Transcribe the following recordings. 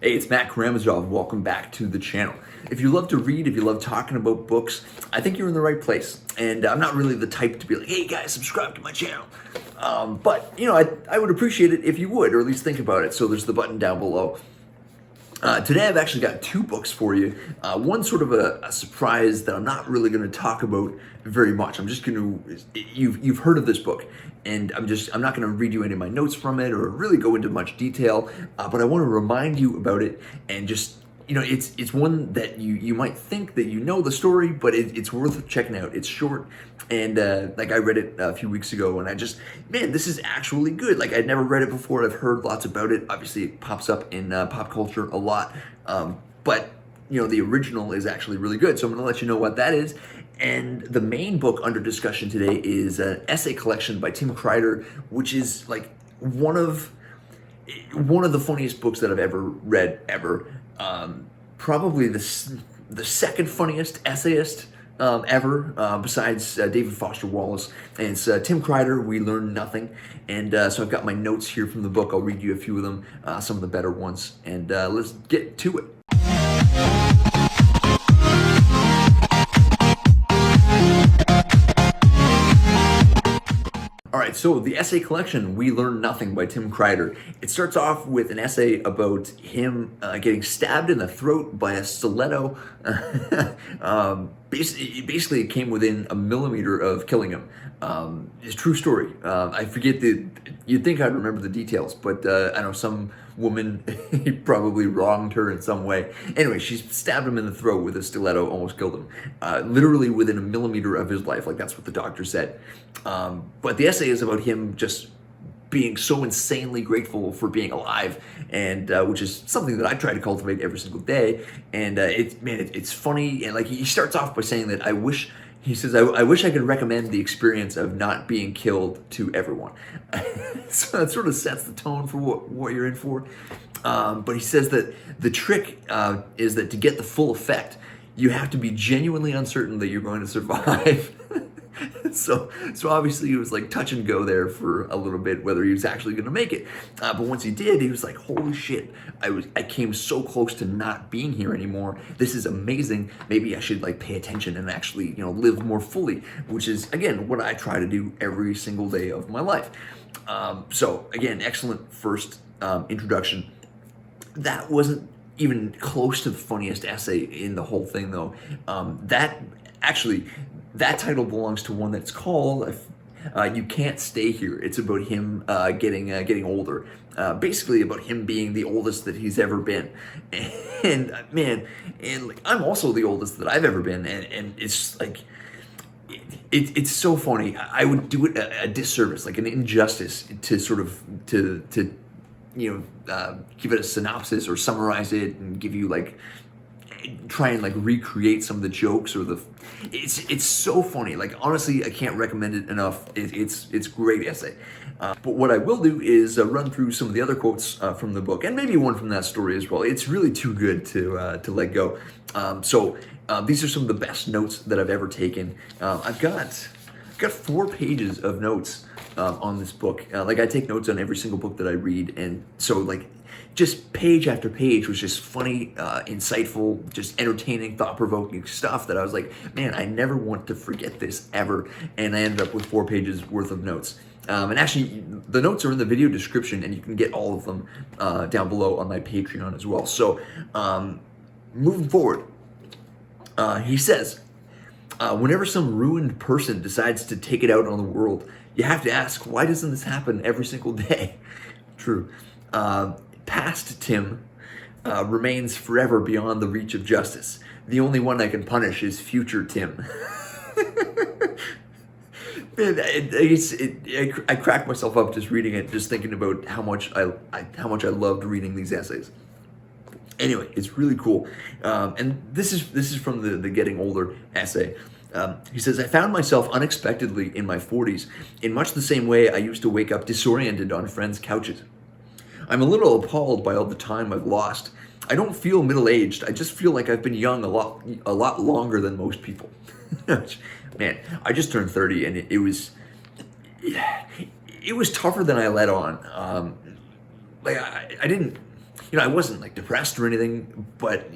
Hey, it's Matt Karamazov. Welcome back to the channel. If you love to read, if you love talking about books, I think you're in the right place. And I'm not really the type to be like, hey guys, subscribe to my channel. But, I would appreciate it if you would, or at least think about it. So there's the button down below. Today I've actually got two books for you. One sort of a surprise that I'm not really going to talk about very much. I'm just going to, you've heard of this book, and I'm not going to read you any of my notes from it or really go into much detail, but I want to remind you about it and just, it's one that you might think that you know the story, but it's worth checking out. It's short, and like I read it a few weeks ago, and man, this is actually good. Like I'd never read it before. I've heard lots about it. Obviously, it pops up in pop culture a lot, but the original is actually really good. So I'm going to let you know what that is. And the main book under discussion today is an essay collection by Tim Kreider, which is like one of the funniest books that I've ever read ever. Probably the second funniest essayist ever, besides David Foster Wallace. And it's Tim Kreider, We Learn Nothing. And so I've got my notes here from the book. I'll read you a few of them, some of the better ones. And let's get to it. All right, so the essay collection, We Learn Nothing by Tim Kreider. It starts off with an essay about him getting stabbed in the throat by a stiletto. Basically, it came within a millimeter of killing him. It's a true story. I forget you'd think I'd remember the details, but I know some woman probably wronged her in some way. Anyway, she stabbed him in the throat with a stiletto, almost killed him. Literally within a millimeter of his life, like that's what the doctor said. But the essay is about him just being so insanely grateful for being alive, and which is something that I try to cultivate every single day. And it's funny, and like he starts off by saying that I wish I could recommend the experience of not being killed to everyone. So that sort of sets the tone for what you're in for. But he says that the trick is that to get the full effect, you have to be genuinely uncertain that you're going to survive. So obviously he was like touch and go there for a little bit, whether he was actually going to make it. But once he did, he was like, holy shit, I came so close to not being here anymore. This is amazing. Maybe I should like pay attention and actually, live more fully, which is, again, what I try to do every single day of my life. So again, excellent first introduction. That wasn't even close to the funniest essay in the whole thing, though. That title belongs to one that's called You Can't Stay Here. It's about him getting older. Basically about him being the oldest that he's ever been. And man, like, I'm also the oldest that I've ever been. And it's like, it's so funny. I would do it a disservice, like an injustice to sort of, to give it a synopsis or summarize it and give you like, try and like recreate some of the jokes or it's so funny. Like honestly, I can't recommend it enough. It's a great essay. But what I will do is run through some of the other quotes from the book, and maybe one from that story as well. It's really too good to let go. So these are some of the best notes that I've ever taken. I've got 4 pages of notes on this book. Like I take notes on every single book that I read, and so like just page after page was just funny, insightful, just entertaining, thought-provoking stuff that I was like, man, I never want to forget this ever. And I ended up with 4 pages worth of notes. And actually, the notes are in the video description, and you can get all of them down below on my Patreon as well. So moving forward, he says, whenever some ruined person decides to take it out on the world, you have to ask, why doesn't this happen every single day? True. Past Tim remains forever beyond the reach of justice. The only one I can punish is future Tim. Man, I cracked myself up just reading it, just thinking about how much I loved reading these essays. Anyway, it's really cool, and this is from the Getting Older essay. He says, I found myself unexpectedly in my 40s, in much the same way I used to wake up disoriented on friends' couches. I'm a little appalled by all the time I've lost. I don't feel middle-aged. I just feel like I've been young a lot longer than most people. Man, I just turned 30, and it was tougher than I let on. Like I didn't I wasn't like depressed or anything, but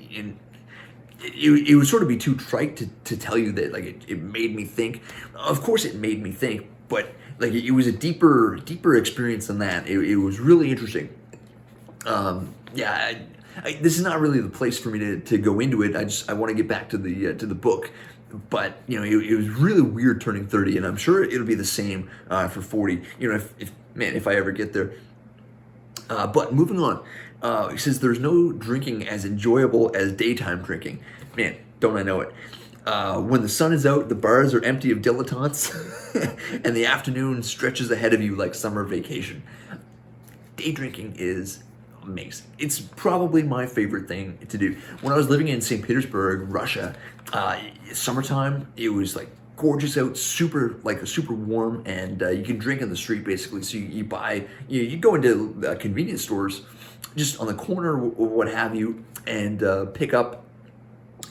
it would sort of be too trite to tell you that like it made me think. Of course it made me think, but like it was a deeper experience than that. It was really interesting. Yeah, this is not really the place for me to go into it. I want to get back to the book, but it was really weird turning 30, and I'm sure it'll be the same for 40. If I ever get there. But moving on, he says there's no drinking as enjoyable as daytime drinking. Man, don't I know it? When the sun is out, the bars are empty of dilettantes, and the afternoon stretches ahead of you like summer vacation. Day drinking is amazing. It's probably my favorite thing to do. When I was living in St. Petersburg, Russia, summertime, it was like gorgeous out, super warm, and you can drink in the street basically. So you buy, you go into convenience stores just on the corner or what have you, and pick up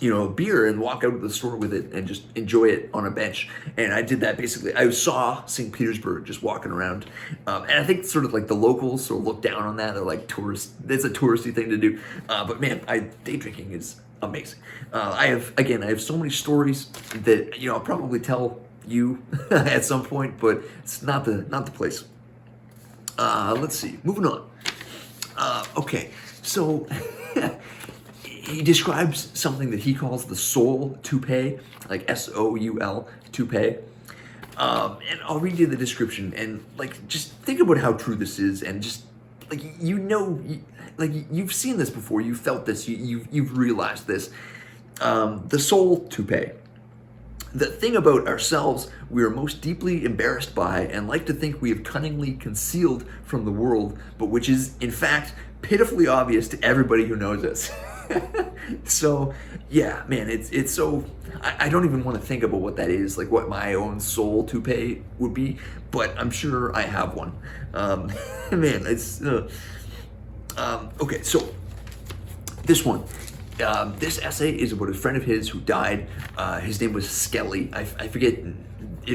a beer and walk out of the store with it and just enjoy it on a bench. And I did that basically. I saw St. Petersburg just walking around, and I think sort of like the locals sort of look down on that. They're like tourists. It's a touristy thing to do. But man, day drinking is amazing. I have so many stories that I'll probably tell you at some point, but it's not the place. Let's see. Moving on. Okay, so he describes something that he calls the soul toupee, like SOUL toupee. And I'll read you the description, and like just think about how true this is, and just like you've seen this before, you've felt this, you've realized this. The soul toupee. The thing about ourselves we are most deeply embarrassed by and like to think we have cunningly concealed from the world, but which is in fact pitifully obvious to everybody who knows us. So yeah, man, it's so, I don't even want to think about what that is, like what my own soul toupee would be, but I'm sure I have one. Man, it's okay. So this one, this essay is about a friend of his who died. His name was Skelly. I forget.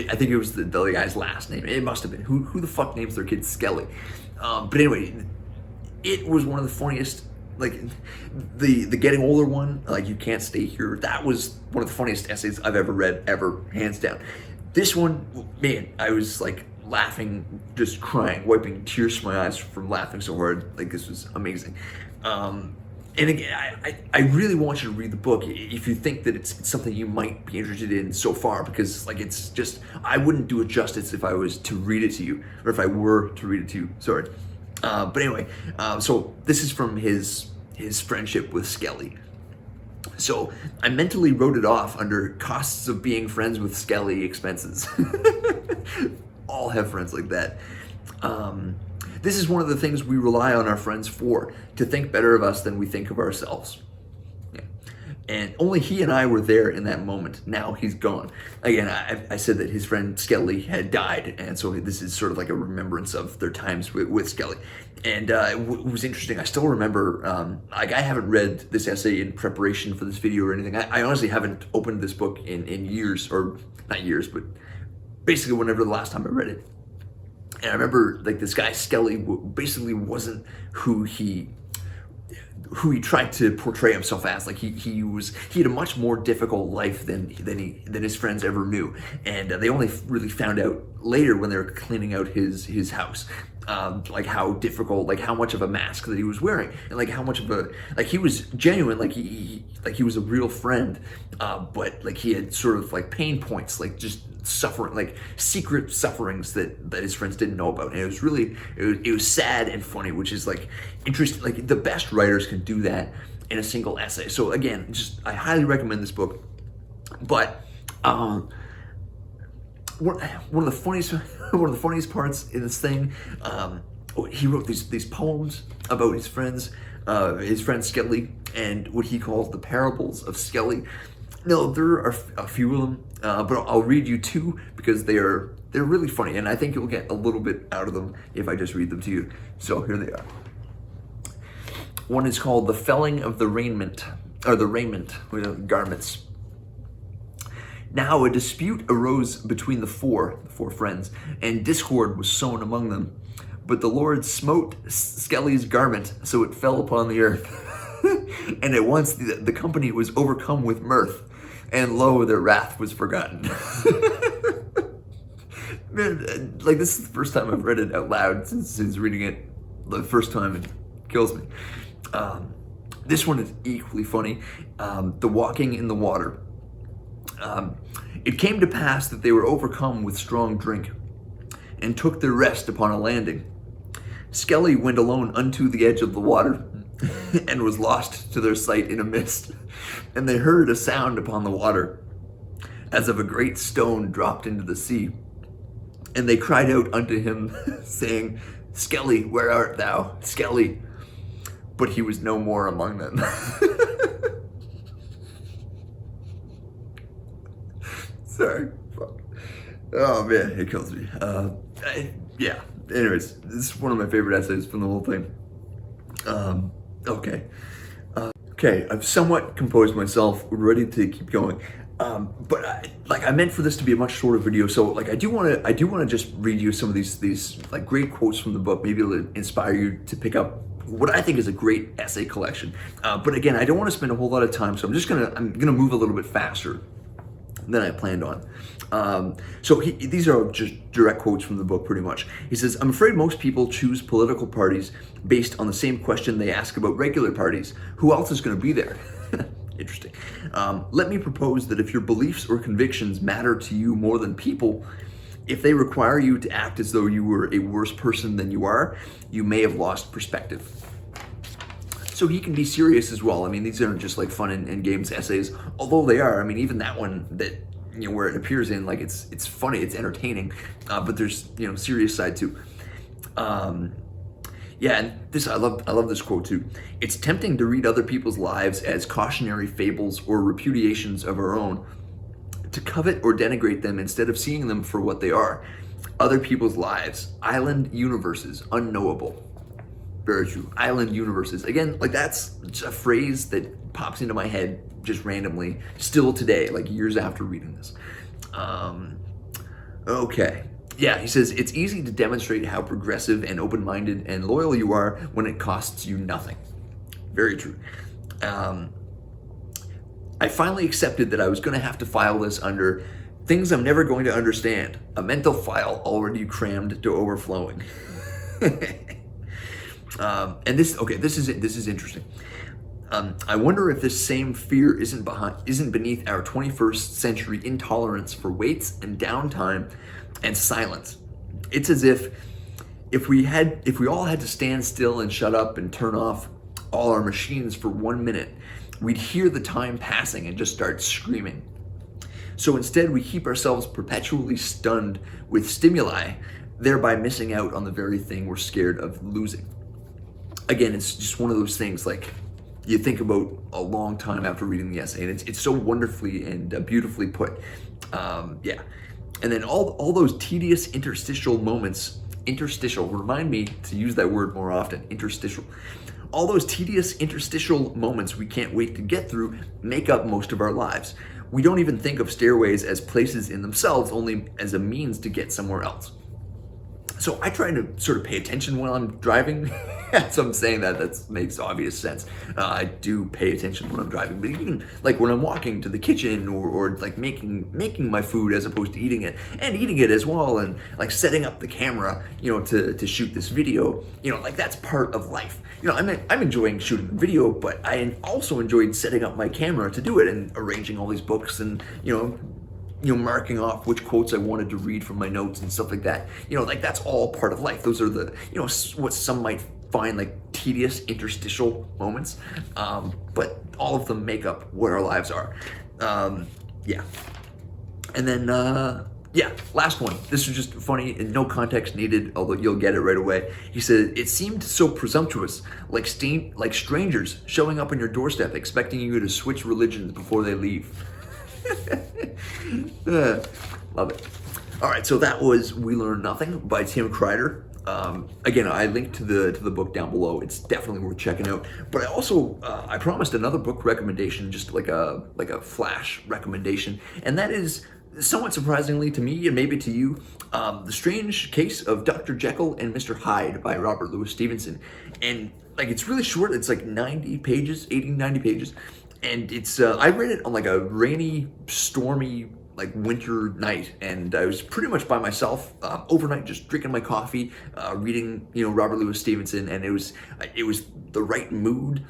I think it was the guy's last name. It must have been. Who the fuck names their kid Skelly? But anyway, it was one of the funniest. Like the getting older one, like you can't stay here. That was one of the funniest essays I've ever read, ever, hands down. This one, man, I was like laughing, just crying, wiping tears from my eyes from laughing so hard. Like this was amazing. And again, I really want you to read the book if you think that it's something you might be interested in so far, because like it's just, I wouldn't do it justice if I was to read it to you, or if I were to read it to you, sorry. But anyway, so this is from his friendship with Skelly. So I mentally wrote it off under costs of being friends with Skelly expenses. All have friends like that. This is one of the things we rely on our friends for, to think better of us than we think of ourselves. Yeah. And only he and I were there in that moment. Now he's gone. Again, I said that his friend Skelly had died, and so this is sort of like a remembrance of their times with Skelly. And it was interesting. I still remember, like I haven't read this essay in preparation for this video or anything. I honestly haven't opened this book in years, or not years, but basically whenever the last time I read it. And I remember like this guy Skelly basically wasn't who he tried to portray himself as. Like he had a much more difficult life than his friends ever knew, and they only really found out later when they were cleaning out his house, like how difficult, like how much of a mask that he was wearing, and like how much of a, like he was genuine, like he was a real friend, but like he had sort of like pain points, like just suffering, like secret sufferings that his friends didn't know about. And it was really, it was sad and funny, which is like interesting. Like the best writers can do that in a single essay. So again, just I highly recommend this book. But one of the funniest parts in this thing, he wrote these poems about his friend Skelly, and what he calls the Parables of Skelly. No, there are a few of them, but I'll read you two because they're really funny, and I think you'll get a little bit out of them if I just read them to you. So here they are. One is called "The Felling of the Raiment," or the raiment, garments. Now a dispute arose between the four friends, and discord was sown among them. but the Lord smote Skelly's garment, so it fell upon the earth. And at once the company was overcome with mirth, and lo, their wrath was forgotten. Man, like, this is the first time I've read it out loud since reading it the first time. It kills me. This one is equally funny. The walking in the water. It came to pass that they were overcome with strong drink, and took their rest upon a landing. Skelly went alone unto the edge of the water, and was lost to their sight in a mist. And they heard a sound upon the water, as of a great stone dropped into the sea. And they cried out unto him, saying, Skelly, where art thou? Skelly. But he was no more among them. Sorry. Fuck. Oh man, it kills me. Yeah. Anyways, this is one of my favorite essays from the whole thing. Okay. Okay, I've somewhat composed myself, ready to keep going. But I meant for this to be a much shorter video, so like I do want to just read you some of these like great quotes from the book. Maybe it'll inspire you to pick up what I think is a great essay collection. But again, I don't want to spend a whole lot of time, so I'm gonna move a little bit faster than I planned on. So these are just direct quotes from the book, pretty much. He says, I'm afraid most people choose political parties based on the same question they ask about regular parties. Who else is going to be there? Interesting. Let me propose that if your beliefs or convictions matter to you more than people, if they require you to act as though you were a worse person than you are, you may have lost perspective. So he can be serious as well. I mean, these aren't just like fun and games essays, although they are. I mean, even that one that, you know, where it appears in, like, it's funny, it's entertaining, but there's, you know, serious side too. Yeah, and this, I love this quote too. It's tempting to read other people's lives as cautionary fables or repudiations of our own, to covet or denigrate them instead of seeing them for what they are. Other people's lives, island universes, unknowable. Very true. Island universes. Again, like, that's a phrase that pops into my head just randomly, still today, like years after reading this. Okay. Yeah, he says, it's easy to demonstrate how progressive and open-minded and loyal you are when it costs you nothing. Very true. I finally accepted that I was going to have to file this under things I'm never going to understand, a mental file already crammed to overflowing. And this is interesting. I wonder if this same fear isn't beneath our 21st century intolerance for waits and downtime and silence. It's as if we all had to stand still and shut up and turn off all our machines for 1 minute, we'd hear the time passing and just start screaming. So instead, we keep ourselves perpetually stunned with stimuli, thereby missing out on the very thing we're scared of losing. Again, it's just one of those things, like, you think about a long time after reading the essay, and it's so wonderfully and beautifully put. Yeah. And then all those tedious interstitial moments, remind me to use that word more often, interstitial. All those tedious interstitial moments we can't wait to get through make up most of our lives. We don't even think of stairways as places in themselves, only as a means to get somewhere else. So I try to sort of pay attention when I'm driving. So I'm saying that makes obvious sense. I do pay attention when I'm driving, but even like when I'm walking to the kitchen or like making my food as opposed to eating it, and eating it as well, and like setting up the camera, you know, to shoot this video, you know, like that's part of life. You know, I'm enjoying shooting the video, but I also enjoyed setting up my camera to do it and arranging all these books and, you know, marking off which quotes I wanted to read from my notes and stuff like that. You know, like that's all part of life. Those are the, you know, what some might find like tedious interstitial moments, but all of them make up what our lives are. Yeah. And then, yeah, last one. This was just funny and no context needed, although you'll get it right away. He said, it seemed so presumptuous, like strangers showing up on your doorstep expecting you to switch religions before they leave. Love it. All right, so that was We Learn Nothing by Tim Kreider. Again, I linked to the book down below. It's definitely worth checking out. But I also I promised another book recommendation, just like a flash recommendation, and that is somewhat surprisingly to me and maybe to you, The Strange Case of Dr. Jekyll and Mr. Hyde by Robert Louis Stevenson. And like, it's really short. It's like 90 pages, 80, 90 pages. And it's, I read it on like a rainy, stormy, like winter night, and I was pretty much by myself overnight, just drinking my coffee, reading, Robert Louis Stevenson, and it was the right mood.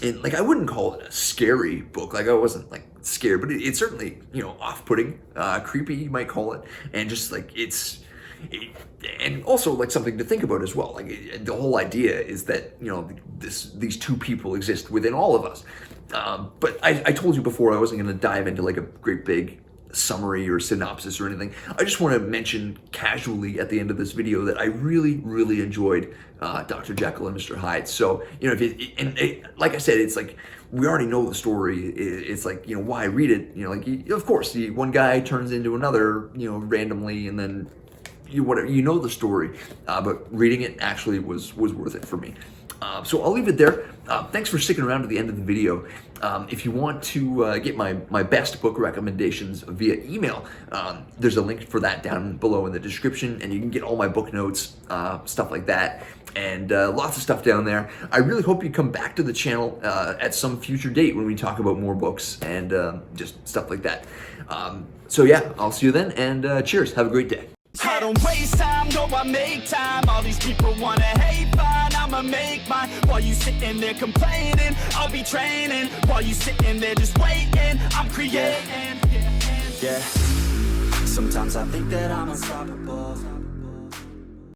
And like, I wouldn't call it a scary book. Like, I wasn't like scared, but it's certainly, off-putting, creepy, you might call it, and just like and also like something to think about as well. Like, the whole idea is that these two people exist within all of us. But I told you before I wasn't going to dive into like a great big summary or synopsis or anything. I just want to mention casually at the end of this video that I really, really enjoyed Dr. Jekyll and Mr. Hyde. So, like I said, it's like, we already know the story. It's like, why read it? Of course, one guy turns into another, randomly, and then you know the story. But reading it actually was worth it for me. So I'll leave it there. Thanks for sticking around to the end of the video. If you want to get my best book recommendations via email, there's a link for that down below in the description, and you can get all my book notes, stuff like that, and lots of stuff down there. I really hope you come back to the channel at some future date when we talk about more books and just stuff like that. So yeah, I'll see you then, and cheers. Have a great day. I don't waste time, no, I make time. All these people wanna hate, fine, I'ma make mine. While you sitting there complaining, I'll be training. While you sitting there just waiting, I'm creating. Yeah, sometimes I think that I'm unstoppable.